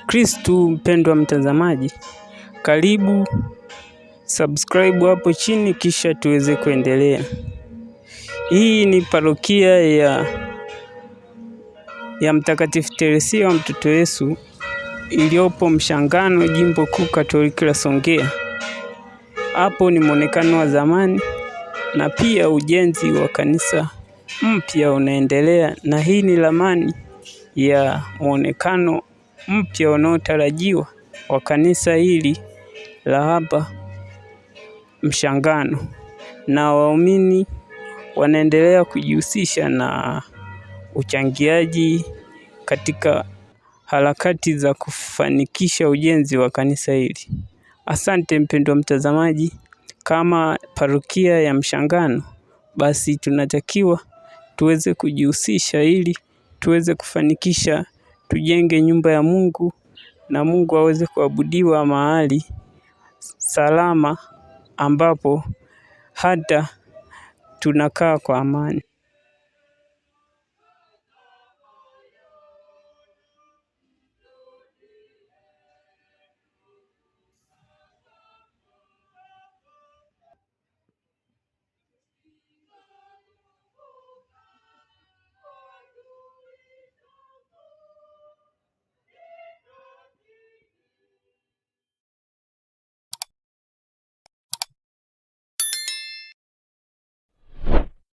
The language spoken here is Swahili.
Kristu. Mpendwa mtazamaji, karibu subscribe hapo chini kisha tuweze kuendelea. Hii ni parokia ya Mtakatifu Teresia wa Mtoto Yesu iliyopo Mshangano, Jimbo Kuu Katoliki la Songea. Hapo ni muonekano wa zamani na pia ujenzi wa kanisa mpya unaendelea, na hii ni ramani ya muonekano mpya unaotarajiwa wa kanisa hili la hapa Mshangano, na waumini wanaendelea kujihusisha na uchangiaji katika harakati za kufanikisha ujenzi wa kanisa hili. Asante mpendwa mtazamaji, kama parokia ya Mshangano, basi tunatakiwa tuweze kujihusisha ili tuweze kufanikisha, tujenge nyumba ya Mungu na Mungu aweze kuabudiwa mahali salama ambapo hata tunakaa kwa amani.